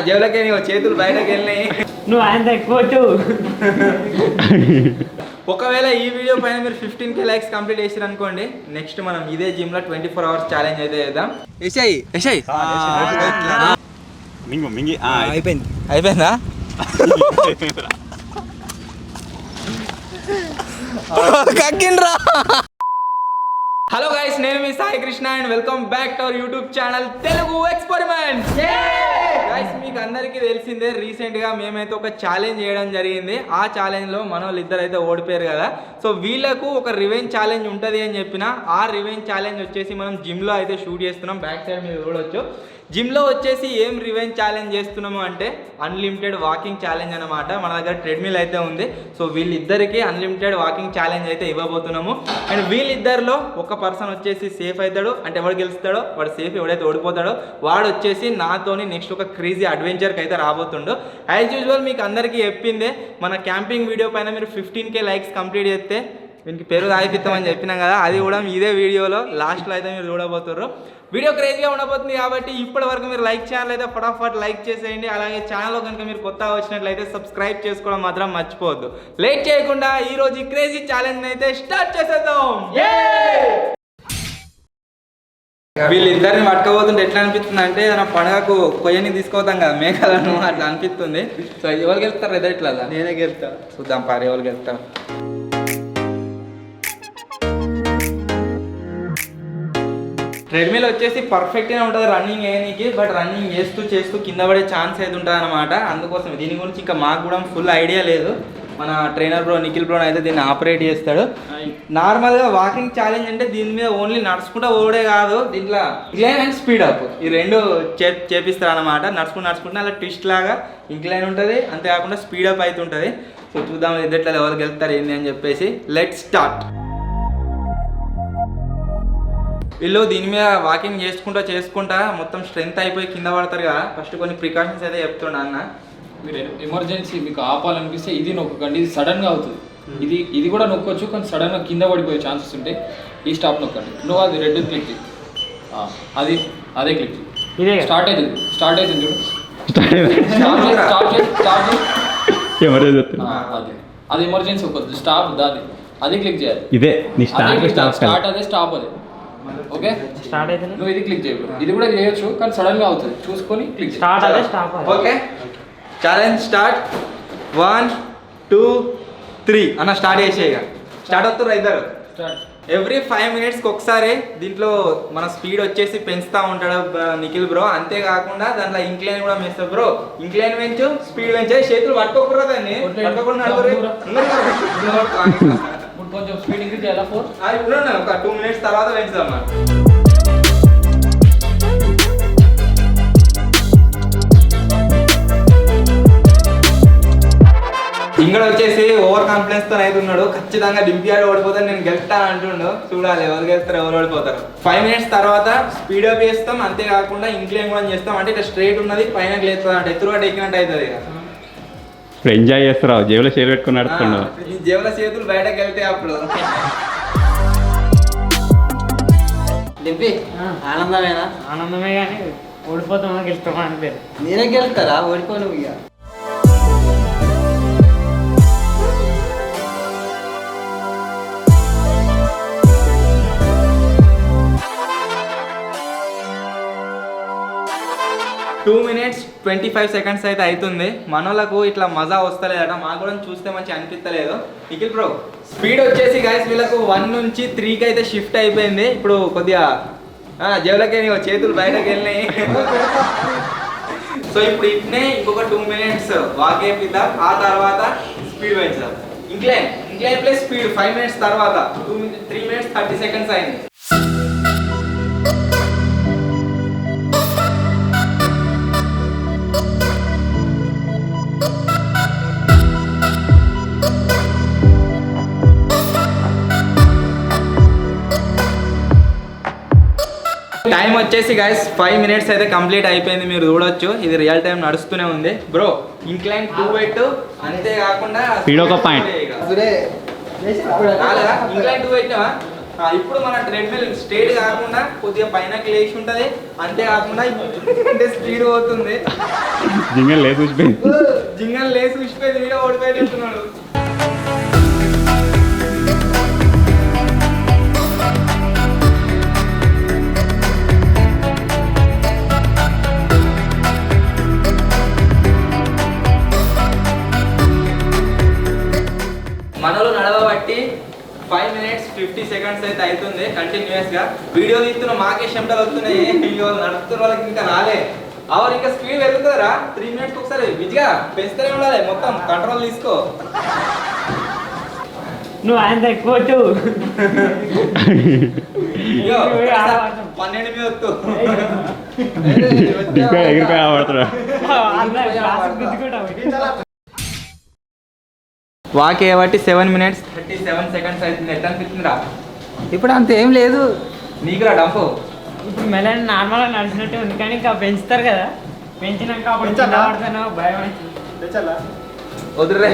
జేబులకే చేతులు బయటకు వెళ్ళినాయి. నువ్వు ఆయన తక్కువచ్చు. ఒకవేళ ఈ వీడియో పైన మీరు 15K లైక్స్ కంప్లీట్ చేసారు అనుకోండి, నెక్స్ట్ మనం ఇదే జిమ్ లో 24 hours ఛాలెంజ్ అయితే చేద్దాం. అయిపోయిందా? కక్కిండ్రా. హలో గైస్, నేను మీ Sai Krishna and welcome back to our YouTube channel Telugu experiment. Guys, మీకు అందరికీ తెలిసిందే, రీసెంట్ గా మేమైతే ఒక ఛాలెంజ్ చేయడం జరిగింది. ఆ ఛాలెంజ్ లో మన వాళ్ళు ఇద్దరు అయితే ఓడిపోయారు కదా. సో వీళ్ళకు ఒక రివెంజ్ ఛాలెంజ్ ఉంటుంది అని చెప్పిన ఆ రివెంజ్ ఛాలెంజ్ వచ్చేసి మనం జిమ్ లో అయితే షూట్ చేస్తున్నాం. బ్యాక్ సైడ్ మీరు చూడొచ్చు. జిమ్లో వచ్చేసి ఏం రివెంజ్ ఛాలెంజ్ చేస్తున్నాము అంటే అన్లిమిటెడ్ వాకింగ్ ఛాలెంజ్ అనమాట. మన దగ్గర ట్రెడ్మిల్ అయితే ఉంది. సో వీళ్ళిద్దరికి అన్లిమిటెడ్ వాకింగ్ ఛాలెంజ్ అయితే ఇవ్వబోతున్నాము. అండ్ వీళ్ళిద్దరిలో ఒక పర్సన్ వచ్చేసి సేఫ్ అవుతాడు. అంటే ఎవడు గెలుస్తాడో వాడు సేఫ్, ఎవడైతే ఓడిపోతాడో వాడు వచ్చేసి నాతోని నెక్స్ట్ ఒక క్రేజీ అడ్వెంచర్కి అయితే రాబోతుండు. యాజ్ యూజువల్ మీకు అందరికీ చెప్పిందే, మన క్యాంపింగ్ వీడియో పైన మీరు 15K లైక్స్ కంప్లీట్ చేస్తే వీనికి పేరు తాగిపిస్తామని చెప్పినాం కదా. అది కూడా ఇదే వీడియోలో లాస్ట్లో అయితే మీరు చూడబోతున్నారు. వీడియో క్రేజీగా ఉండబోతుంది కాబట్టి ఇప్పటి వరకు మీరు లైక్ ఛానల్ అయితే ఫటాఫట్ లైక్ చేసేయండి. అలాగే ఛానల్లో కనుక మీరు కొత్తగా వచ్చినట్లయితే సబ్స్క్రైబ్ చేసుకోవడం మాత్రం మర్చిపోవద్దు. లేట్ చేయకుండా ఈ రోజు ఈ క్రేజీ ఛాలెంజ్ అయితే స్టార్ట్ చేసేద్దాం. వీళ్ళిద్దరిని పట్టుకోబోతుంటే ఎట్లా అనిపిస్తుంది అంటే, మన పండుగకు కొయ్యని తీసుకోతాం కదా మేకలను, అట్లా అనిపిస్తుంది. సో ఎవరు గెలుస్తారు ఎదుట్లా? నేనే గెలుతా. చూద్దాం పారి ఎవరు గెలుతారు. ట్రెడ్మిల్ వచ్చేసి పర్ఫెక్ట్గా ఉంటుంది రన్నింగ్ వేయడానికి. బట్ రన్నింగ్ చేస్తూ కింద పడే ఛాన్స్ అయితే ఉంటుంది అనమాట. అందుకోసం దీని గురించి ఇంకా మాకు కూడా ఫుల్ ఐడియా లేదు. మన ట్రైనర్ బ్రో నిఖిల్ బ్రో అయితే దీన్ని ఆపరేట్ చేస్తాడు. నార్మల్గా వాకింగ్ ఛాలెంజ్ అంటే దీని మీద ఓన్లీ నడుచుకుంటూ ఓడే కాదు, దీంట్లో ఇంక్లైన్ అండ్ స్పీడ్ అప్ ఈ రెండు చేపిస్తారు అనమాట. నడుచుకుంటే అలా ట్విస్ట్ లాగా ఇంక్లైన్ ఉంటుంది, అంతేకాకుండా స్పీడ్ అప్ అయితే ఉంటుంది. సో చూద్దాం ఇద్దట్లో ఎవరికి వెళ్తారు ఏంటి అని చెప్పేసి. Let start. వీళ్ళు దీని మీద వాకింగ్ చేసుకుంటా మొత్తం స్ట్రెంత్ అయిపోయి కింద పడతారు కదా. ఫస్ట్ కొన్ని ప్రికాషన్స్ అయితే చెప్తున్నా అన్న. మీరు ఎమర్జెన్సీ మీకు ఆపాలనిపిస్తే ఇది నొక్కకండి, ఇది సడన్గా అవుతుంది. ఇది కూడా నొక్కొచ్చు, కానీ సడన్గా కింద పడిపోయే ఛాన్సెస్ ఉంటాయి. ఈ స్టాప్ నొక్కండి. నువ్వు అది రెడ్ క్లిక్ చేయి, అదే క్లిక్ చేయి. స్టార్ట్ అవుతుంది చూడు. అది ఎమర్జెన్సీ ఒక్కదు. స్టాప్ అది క్లిక్ చేయాలి. ఇదే స్టార్ట్ అదే స్టాప్ అదే. ఓకే, స్టార్ట్ అయితే నువ్వు ఇది క్లిక్ చేయకు. ఇది కూడా చేయొచ్చు, కానీ సడన్ గా అవుతుంది. చూసుకొని క్లిక్ స్టార్ట్ అదే స్టాప్. Okay, challenge start. 1 2 3 అన్న స్టార్ట్ చేసేయగా. స్టార్ట్ అవుతారు ఇద్దరు. ఎవ్రీ 5 minutesకి ఒకసారి దీంట్లో మన స్పీడ్ వచ్చేసి పెంచుతూ ఉంటాడు నిఖిల్ బ్రో. అంతేకాకుండా దాంట్లో ఇంక్లైన్ కూడా వేస్తాడు బ్రో. ఇంక్లైన్ పెంచు, స్పీడ్ పెంచే. చేతులు పట్టుకోకూడదు, దాన్ని పట్టుకోకుండా కొంచెం స్పీడ్ ఇంక్రీజ్ చేయాలా? 4 ఒక 2 minutes తర్వాత పెంచుదాం. ఇక్కడ వచ్చేసి ఓవర్ కాన్ఫిడెన్స్ తో అయితే ఉన్నాడు. ఖచ్చితంగా డింపియాడ్ ఓడిపోతాను, నేను గెలుస్తాను అంటుండు. చూడాలి ఎవరు గెలుస్తారు ఎవరు ఓడిపోతారు. 5 minutes తర్వాత స్పీడ్ అప్ చేస్తాం, అంతేకాకుండా ఇంక్లైన్ కూడా చేస్తాం. అంటే ఇట్లా స్ట్రైట్ ఉన్నది పైన లేస్తుంది అంటే ఎత్తురుగా ఎక్కినట్టు అవుతుంది. ఇప్పుడు ఎంజాయ్ చేస్తున్నావు, జేబులో షేర్ పెట్టుకుని నడుస్తున్నావు. ఈ జేబుల చేతులు బయటకు వెళ్తే అప్పుడు డింపి ఆనందమే కానీ ఓడిపోతామా గెలుస్తామా అని పేరు. నేనే గెలుస్తారా? ఓడిపోను ఇక. టూ 2 minutes 25 seconds అయితే అవుతుంది. మనోళ్ళకు ఇట్లా మజా వస్తలేదట, మాకు కూడా చూస్తే మంచి అనిపిస్తలేదు. నిఖిల్ బ్రో, స్పీడ్ వచ్చేసి గైస్ వీళ్ళకు 1 నుంచి 3కి అయితే షిఫ్ట్ అయిపోయింది. ఇప్పుడు కొద్దిగా జేబులకే చేతులు బయటకు వెళ్ళినాయి. సో ఇప్పుడు ఇట్నే ఇంకొక 2 minutes వాక్ అయిపోద్దాం. ఆ తర్వాత స్పీడ్ పెంచుదాం. ఇంక్లైన్ ప్లస్ స్పీడ్ 5 minutes తర్వాత 3 minutes 30 seconds అయింది. టైం వచ్చేసి గైస్ 5 minutes అయితే కంప్లీట్ అయిపోయింది. మీరు చూడొచ్చు, ఇది రియల్ టైం నడుస్తూనే ఉంది. బ్రో ఇంక్లైన్ 2 పెట్టు, అంతేకాకుండా స్పీడ్ ఒక పాయింట్. ఇంక్లైన్ 2 పెట్టినావా? ఇప్పుడు మన ట్రెడ్మిల్ స్ట్రేట్ కాకుండా కొద్దిగా పైనకి లేచి ఉంటుంది, అంతేకాకుండా అంటే స్పీడ్ పోతుంది. జింగల్ లేదు చూసిపోయింది. జింగల్ లేసి ఉసిపోయింది వీడియో ఓడిపోయి చెప్తున్నాడు. మనలో నడవబట్టి 5 minutes 50 seconds అయితే అవుతుంది కంటిన్యూస్ గా. వీడియో తీస్తున్న మాకే శంటలు వస్తున్నాయి, వీడియో నడుపుతున్న వాళ్ళకి ఇంకా రాలే. అవర్ ఇంకా స్పీడ్ పెరుగుతుందిరా. 3 minutes ఒకసారి విజిగా పెంచుతూనే ఉండాలి, మొత్తం కంట్రోల్ తీసుకో. నువ్వు ఆయన ఎక్కువ 12 మీద వస్తూ ఇంకా ఎగిరిపోయి ఆడతాడు. వాక్ చేయబట్టి 7 minutes 37 seconds అవుతుంది. ఎట్లా అనిపిస్తుందిరా? ఇప్పుడు అంత ఏం లేదు. నీకురా డంపు. ఇప్పుడు మెల్లగా నార్మల్గా నడిచినట్టే ఉంది, కానీ ఇంకా పెంచుతారు కదా, పెంచినాక అప్పుడు కింద పడతానో భయం అవుతుంది. వదిలే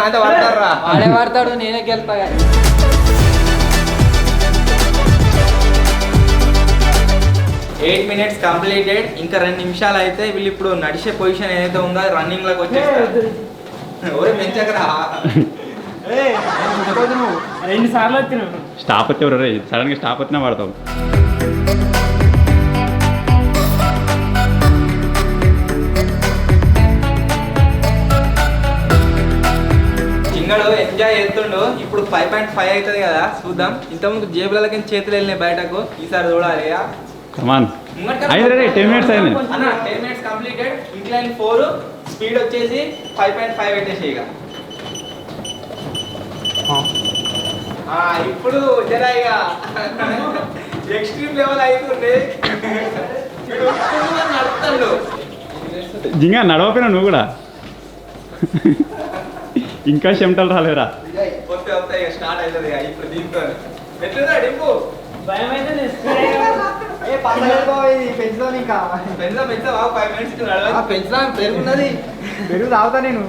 అంత పడతారా? వాడే వాడతాడు, నేనే గెలుతా. 8 minutes కంప్లీటెడ్. ఇంకా 2 నిమిషాలు అయితే వీళ్ళు ఇప్పుడు నడిచే పొజిషన్ ఏదైతే ఉందో రన్నింగ్ లాగా వచ్చేస్తారు. ఎవరే పెంచకరా. 2 సార్లు వచ్చినావు. స్టాప్ వచ్చే ఎవరు సడన్ గా స్టాప్ వచ్చినా పడతావు. చింగడు ఎంజాయ్ చేస్తుండు. ఇప్పుడు 5.5 అవుతుంది కదా, చూద్దాం. ఇంతకుముందు జేబులకి చేతులు వెళ్ళినాయి బయటకు, ఈసారి చూడాలి. కమాన్ అయింది రే 10 minutes అయింది అన్న. 10 minutes కంప్లీటెడ్. ఇంక్లైన్ 4, స్పీడ్ వచ్చేసి 5.5 పెట్టేసి ఇక. ఇప్పుడు జరా ఇక ఎక్స్ట్రీమ్ లెవెల్ అవుతుంది. నడుపుతాడు. జింగా నడవపోయినా నువ్వు కూడా. ఇంకా చెమటలు రాలేరా? వస్తే వస్తాయి ఇక, స్టార్ట్ అవుతుంది ఇక ఇప్పుడు దీంతో. ఎట్లుందా డింపు? భయం అయితే పెంచుదాం ఇంకా. పెంచుదాం 5 minutes నడవాలి. పెంచుదాం, పెరుగున్నది. పెరుగు తాగుతా నేను.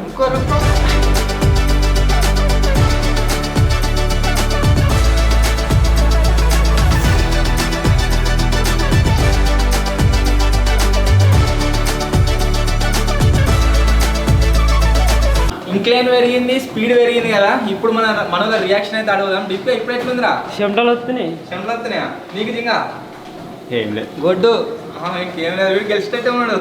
ఇంక్లైన్ పెరిగింది, స్పీడ్ పెరిగింది కదా. ఇప్పుడు మనలో రియాక్షన్ అయితే అడుగుదాం. డిప్లో ఇప్పుడు ఎట్లుందిరా? చెమటలు వస్తున్నాయి. చెమటలు వస్తున్నాయా నీకు? జింగా ఏం లేదు. గొడ్డు ఇంకేం లేదు, వీడు గెలిచినట్టే ఉన్నాడు.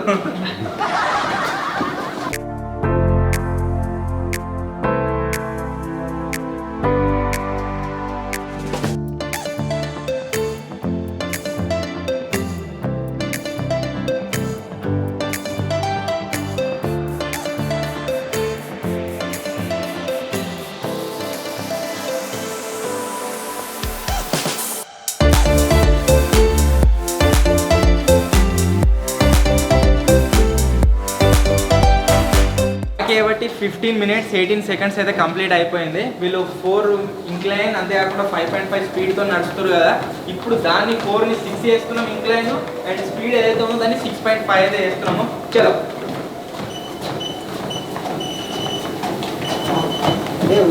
కాబట్టి 15 minutes 18 seconds అయితే కంప్లీట్ అయిపోయింది. వీళ్ళు 4 ఇంక్లైన్, అంతేకాకుండా 5.5 స్పీడ్తో నడుస్తారు కదా. ఇప్పుడు దాన్ని 4ని 6 చేస్తున్నాం ఇంక్లైన్, అండ్ స్పీడ్ ఏదైతే ఉందో దాన్ని 6.5 అయితే చేస్తున్నాము. చలో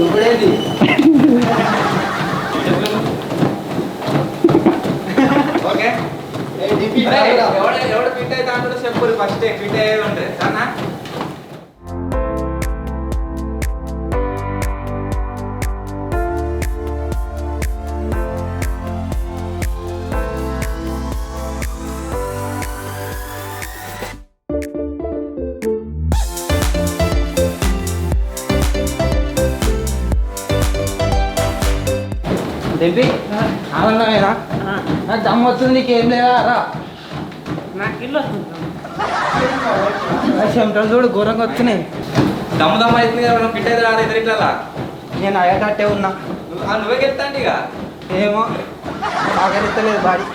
ఇప్పుడేంటి? ఓకే. ఎవడ ఫిట్ అయితే అంటాడో చెప్పు. ఫస్ట్ ఫిట్ అయ్యేది ఉంటుంది సరేనా? దెబ్బి ఆనందమేనా? నాకు దమ్ము వస్తుంది, నీకేం లేదా రా. నాకు ఇల్లు వస్తుంది. చెమటలు చూడు ఘోరంగా వస్తున్నాయి. దమ్ము అవుతుంది కదా, ఫిట్ అయితే రాదు ఇద్దరు ఇట్లా. నేను అయ్యేటట్టే ఉన్నా. నువ్వే గెలుతాండి ఇక. ఏమో ఆగరిస్తలేదు బాడీ.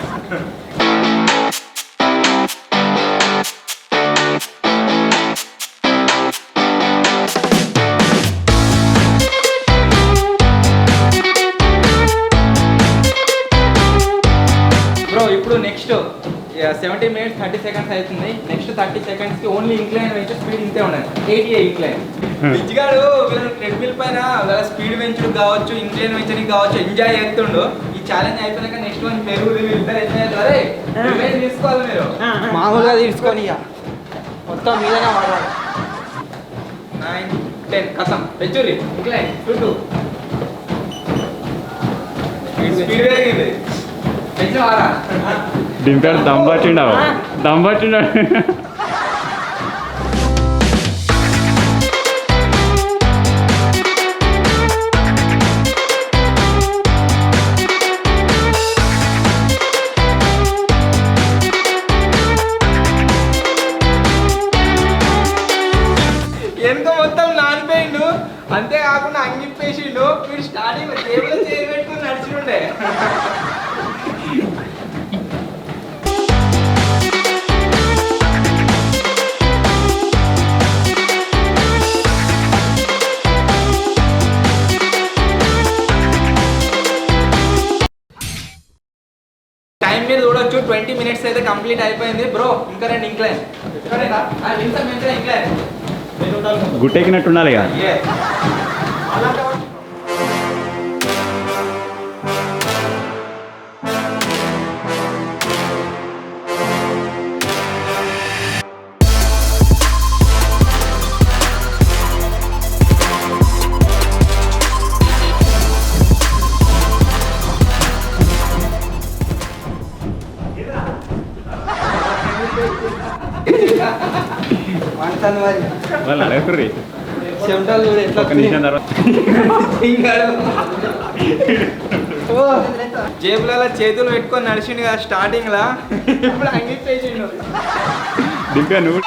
బ్రో ఇప్పుడు నెక్స్ట్ 70 minutes 30 seconds అవుతుంది. నెక్స్ట్ 30 secondsకి ఓన్లీ ఇంక్లైన్ పెంచు, స్పీడ్ ఇంతే ఉండదు. 80 ఇంక్లైన్. విజ్గాడు వీళ్ళని ట్రెడ్మిల్ పైన వాళ్ళ స్పీడ్ పెంచడం కావచ్చు, ఇంక్లైన్ పెంచడానికి కావచ్చు ఎంజాయ్ చేస్తుండు. ఈ ఛాలెంజ్ అయిపోయినాక నెక్స్ట్ వన్ పెరుగు ఇద్దరు ఎంజాయ్ చేస్తారు. తీసుకోవాలి మీరు మామూలుగా తీసుకొని ఇక మొత్తం మీదనే వాడాలి. 9, 10 కథం పెంచురి ఇంక్లైన్ చుట్టూ స్పీడ్ పెరిగింది పెంచు వారా దింపాడు దమ్ పట్టిండావు వెనుక మొత్తం నానిపోయిండు, అంతేకాకుండా అంగిప్పేసిండు. వీడు స్టార్టింగ్ టేబుల్ చేయి పెట్టుకుని నడిచిండే. టైం మీద చూడొచ్చు 20 minutes అయితే కంప్లీట్ అయిపోయింది. బ్రో ఇంకా 2 ఇంక్లైన్ ఇంక్లైన్ గుట్టెక్కినట్టు ఉండాలి ఇక. వంటలు మరి వాళ్ళు అడగకుర్రి చెమటలు చూడు ఎట్లా ఒక నిమిషం తర్వాత జేబులలో చేతులు పెట్టుకొని నడిచిండు కదా స్టార్టింగ్ లా, ఇప్పుడు అంగిప్పేసిండు. దింపా నువ్వు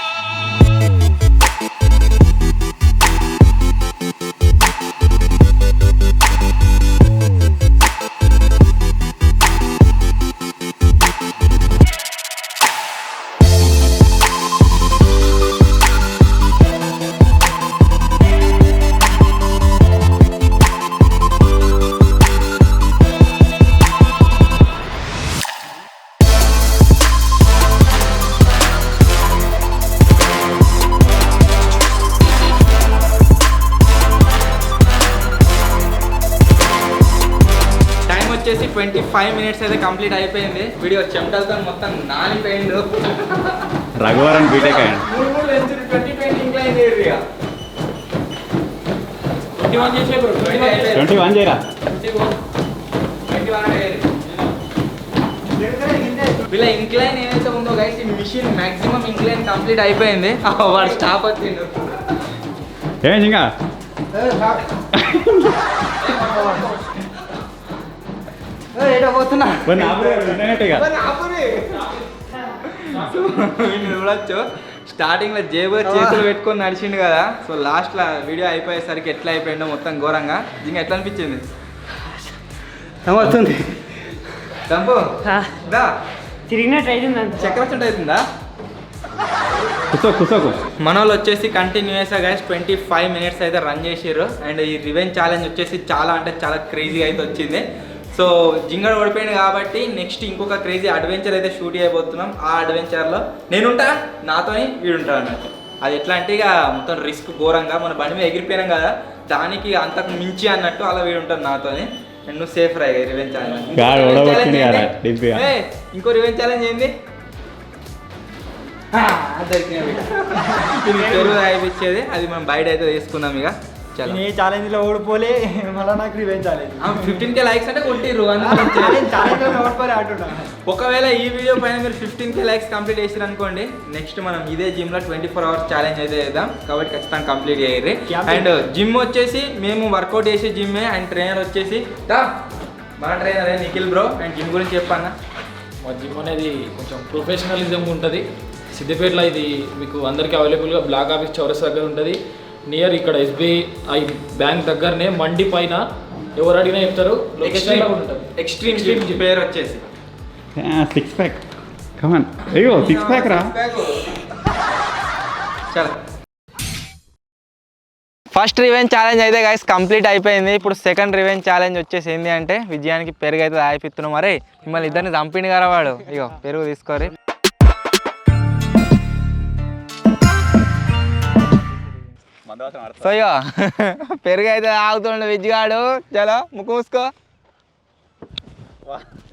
వచ్చేసి 25 minutes అయితే కంప్లీట్ అయిపోయింది. వీడియో చెమటలతో మొత్తం నానిపోయిండు. రఘువరన్ బీటెక్ అయ్యాడు. 3 వెంచురీ 20 ఇంక్లైన్ చేయరు ఇక. 21 చేసే బ్రో 21 చేయరా. 21 అయ్యేది. వీళ్ళ ఇంక్లైన్ ఏదైతే ఉందో గైస్, ఈ మిషన్ మాక్సిమం ఇంక్లైన్ కంప్లీట్ అయిపోయింది. వాడు స్టాప్ వచ్చిండు. ఏం ఇంకా ఏటో పోతున్నా. చూడొచ్చు స్టార్టింగ్ లో జేబులో చేతులు పెట్టుకొని నడిచిండు కదా. సో లాస్ట్ లో వీడియో అయిపోయేసరికి ఎట్లా అయిపోయిందో మొత్తం ఘోరంగా. ఇంకా ఎట్లా అనిపించింది? వస్తుంది దంపు దా తిరిగినట్టు అవుతుంది అంత. చక్రచుంట అవుతుందా? కూసోకు మన వాళ్ళు వచ్చేసి కంటిన్యూస్గా గైస్ 25 minutes అయితే రన్ చేసారు. అండ్ ఈ రివెంజ్ ఛాలెంజ్ వచ్చేసి చాలా అంటే చాలా క్రేజీగా అయితే వచ్చింది. సో జింగడు ఓడిపోయింది కాబట్టి నెక్స్ట్ ఇంకొక క్రేజీ అడ్వెంచర్ అయితే షూట్ చేయబోతున్నాం. ఆ అడ్వెంచర్లో నేనుంటా, నాతోని వీడుంటా అన్నట్టు. అది ఎట్లా అంటే ఇక మొత్తం రిస్క్ ఘోరంగా, మన బండి మీద ఎగిరిపోయినాం కదా, దానికి అంతకు మించి అన్నట్టు అలా వీడుంటాను నాతోని. అండ్ నువ్వు సేఫ్ రా రివెంజ్ ఛాలెంజ్. ఇంకో రివెంజ్ ఛాలెంజ్ ఏంది? పెరుగు అయిపించేది, అది మనం బయట అయితే తీసుకుందాం ఇక. ఈ ఛాలెంజ్ లో ఓడిపోలే, మళ్ళీ నాకు రివెంజ్ ఛాలెంజ్. 15K లైక్స్ అంటే కొట్టిర్రు. ఒకవేళ ఈ వీడియో పైన మీరు 15K లైక్స్ కంప్లీట్ చేసారు అనుకోండి, నెక్స్ట్ మనం ఇదే జిమ్ లో 24 hours ఛాలెంజ్ అయితే చేద్దాం. కాబట్టి ఖచ్చితంగా కంప్లీట్ చేయర్రి. అండ్ జిమ్ వచ్చేసి మేము వర్కౌట్ చేసే జిమ్మే. అండ్ ట్రైనర్ వచ్చేసి మన trainer Nikhil bro. And gym గురించి చెప్పన్నా. మా జిమ్ అనేది కొంచెం ప్రొఫెషనలిజం ఉంటుంది. సిద్దిపేటలో ఇది మీకు అందరికీ అవైలబుల్గా బ్లాక్ ఆఫీస్ చౌరస్ దగ్గర ఉంటుంది. నియర్ ఇక్కడ SBI బ్యాంక్ దగ్గరనే మండి పైన. ఎవరు అడిగినా చెప్తారు. ఎక్స్ట్రీమ్ జిమ్ పేరు వచ్చేసి 6 pack. కమాన్ అయ్యో 6 pack రా. చలో ఫస్ట్ రివెంజ్ ఛాలెంజ్ అయితే గైస్ కంప్లీట్ అయిపోయింది. ఇప్పుడు సెకండ్ రివెంజ్ ఛాలెంజ్ వచ్చేసి ఏంటి అంటే, విజయానికి పెరుగు అయితే ఆయిపిస్తున్నాం. మరే మిమ్మల్ని ఇద్దరిని చంపిండి కదా వాడు. ఇగో పెరుగు తీసుకోరి. సో ఇగో పెరుగు అయితే ఆగుతుండే విజ్జిగాడు. చలో ముక్కు మూసుకో.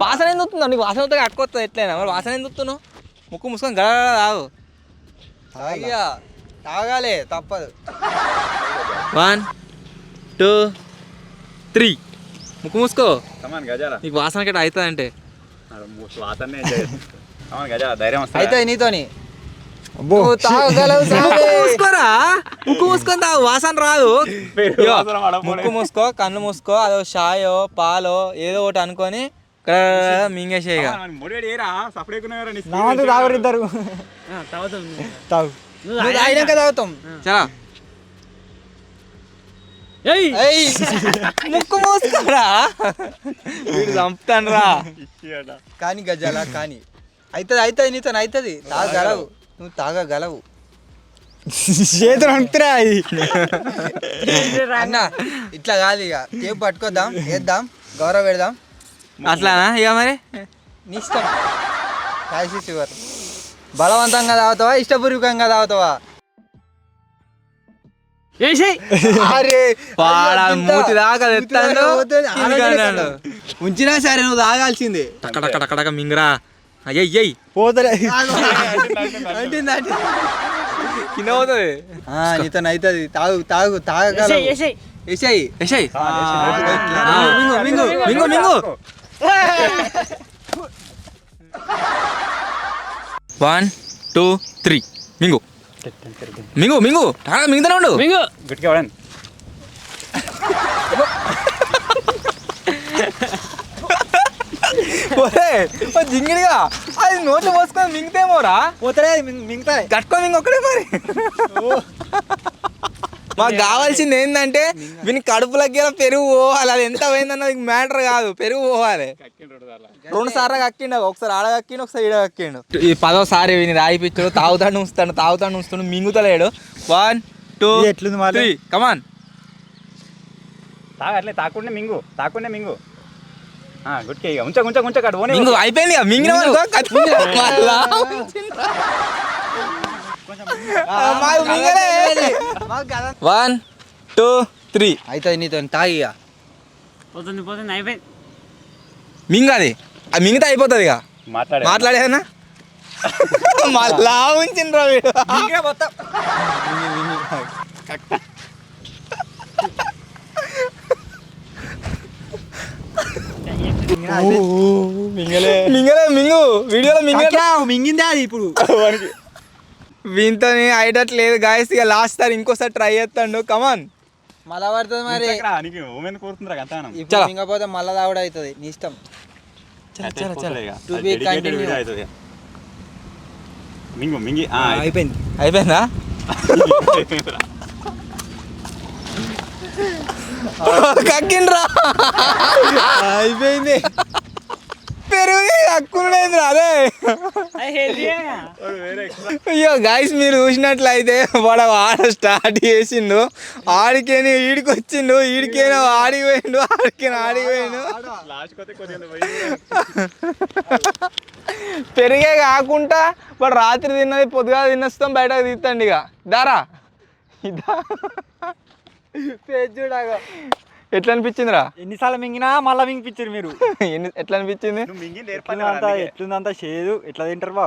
వాసన ఎందుకు నీకు? వాసన అవుతుంది అక్కొస్తుంది ఎట్లయినా. మరి వాసన ఎందుకు ముక్కు మూసుకొని గడ ఆగు. తాగాలి తప్పదు. 1 2 3 ముక్కు మూసుకో. గజాల నీకు వాసన కట్ట అవుతుంది అంటే వాసనే గజాల ధైర్యం అయితే నీతోని నువ్వు తాగగలవు సామి. మూసుకోరా, ముక్కు మూసుకొని తాగు, వాసన రాదు. ఇగో, ముక్కు మూసుకో, కన్ను మూసుకో, అదో షాయో పాలో ఏదో ఒకటి అనుకొని మింగేసే. ఇక తాగరు ఇద్దరు. తాగు. నువ్వు తాగినాక తాగుతాం. చలా ముక్కు మూసుకోరా, వీడు చంపుతాను రా. కానీ గజాల కానీ అవుతుంది నీతో అవుతుంది. తాగగలవు, నువ్వు తాగగలవు. చేతులు అంటురా అన్న. ఇట్లా కాదు, ఇక టేపు పట్టుకోద్దాం, వేద్దాం, గౌరవ పెడదాం. అట్లానా? ఇక మరి నీ ఇష్టం. రాసి షుగర్ బలవంతంగా తాగుతావా, ఇష్టపూర్వకంగా తాగుతావా? అరే మూతి దాకా తెస్తాడు. ఉంచినా సరే నువ్వు తాగాల్సిందే. టకటక మింగరా. అయ్యయ్యయ్ పోతలే కింద పోతుంది. నీతో అవుతుంది. తాగు తాగు తాగగలవు. ఎషయ్ ఎషయ్ మింగు మింగు మింగు మింగు. 1 2 3 మింగు మింగు మింగు. మింగుతూనే ఉండు. మింగు జింగిడిగా అది నోట్లో పోసుకొని మింగితేమోరా. పోతలే మింగుతాయి. కట్టుకొని మింగి ఒక్కడే మరి. మాకు కావాల్సింది ఏంటంటే వీనికి కడుపులకి పెరుగు పోవాలి. అది ఎంత పోయిందన్నది మ్యాటర్ కాదు, పెరుగు పోవాలి. 2 సార్లు కక్కిండు, ఒకసారి ఆడ కక్కిండు, ఒకసారి ఈడ కక్కిండు. ఈ 10వ వీని రాయిపించాడు. తాగుతాడు ఉంచుతాడు, మింగుతలేడు. 1 2 3 కమాన్. తాగట్లే తాకుండా మింగు గుడ్కే ఇక ఉంచ మింగు అయిపోయింది. మింగిన 1 2 3 అవుతుంది నీతో. తాగి ఇక. పోతుంది అయిపోయింది. మింగది, అది మింగితే అయిపోతుంది. ఇక మాట్లాడేదన్నా మళ్ళా ఉంచిండ్రా వీడు. మింగలే మింగు వీడియోలో మింగిందే అది ఇప్పుడు. వీంతో అయ్యేటట్లేదు గాయస్. ఇక లాస్ట్ సార్ ఇంకోసారి ట్రై చేస్తాడు. కమాన్. మళ్ళా పడుతుంది మరి. చలో. మింగపోతే మళ్ళా తాగుడు అవుతుంది. నీ ఇష్టం. అయిపోయింది. అయిపోయిందా? కక్కిండ్రా. అయిపోయింది. పెరుగు కక్కునేది అదే. అయ్యో గాయస్, మీరు చూసినట్లయితే వాడు ఆడ స్టార్ట్ చేసిండు. ఆడికేని ఈడికి వచ్చిండు, ఈడికేనా ఆడిపోయిండు, ఆడిపోయిండు. పెరిగే కాకుండా వాడు రాత్రి తిన్నది పొద్దుగా తినేస్తాం, బయటకు తీస్తాండి. ఇక దారా ఇదా చూడగా ఎట్లా అనిపించిందిరా? ఎన్నిసార్లు మింగినా మళ్ళా మింగిపించారు మీరు. ఎట్లా అనిపించింది? ఎట్లుందంతా చేదు. ఎట్లా తింటారు బా?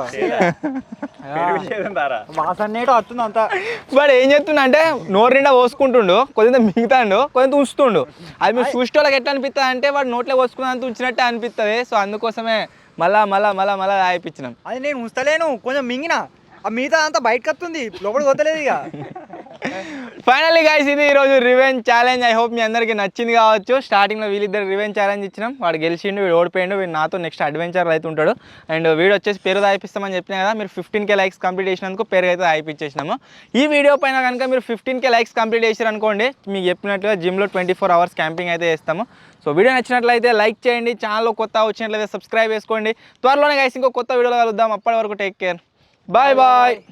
వాసన వస్తుంది అంతా. వాడు ఏం చెప్తున్నా అంటే నోరు నిండా పోసుకుంటుండు, కొంత మింగుతాడు, కొంత ఉంచుతుండు. అది మీరు చూసే వాళ్ళకి ఎట్లా అనిపిస్తుంది అంటే వాడు నోట్లో పోసుకున్నంత ఉంచినట్టే అనిపిస్తుంది. సో అందుకోసమే మళ్ళా రాయిపించినాం. అది నేను ఉంచలేను, కొంచెం మింగిన ఆ మిగతా అంతా బయటకు వస్తుంది, లోపలికి వద్దలేదు. ఇక ఫైనల్లీ గైస్, ఇది ఈరోజు రివెంజ్ ఛాలెంజ్. ఐ హోప్ మీ అందరికీ నచ్చింది కావచ్చు. స్టార్టింగ్లో వీళ్ళిద్దరు రివెంజ్ ఛాలెంజ్ ఇచ్చినాం. వాడు గెలిచిండు, వీడు ఓడిపోయిండు. వీడు నాతో నెక్స్ట్ అడ్వెంచర్ అయితే ఉంటాడు. అండ్ వీడు వచ్చేసి పేరు రాయిపిస్తామని చెప్పినా కదా. మీరు 15K లైక్స్ కంప్లీట్ చేసినందుకు పేరు అయితే రాయిపించేసినాము. ఈ వీడియో పైన కనుక మీరు 15K లైక్స్ కంప్లీట్ చేశారు అనుకోండి, మీకు చెప్పినట్లుగా జిమ్లో 24 hours క్యాంపింగ్ అయితే చేస్తాము. సో వీడియో నచ్చినట్లయితే లైక్ చేయండి. ఛానల్లో కొత్త వచ్చినట్లయితే సబ్స్క్రైబ్ చేసుకోండి. త్వరలోనే గైస్ ఇంకో కొత్త వీడియోలో కలుద్దాం. అప్పటి వరకు టేక్ కేర్. Bye bye.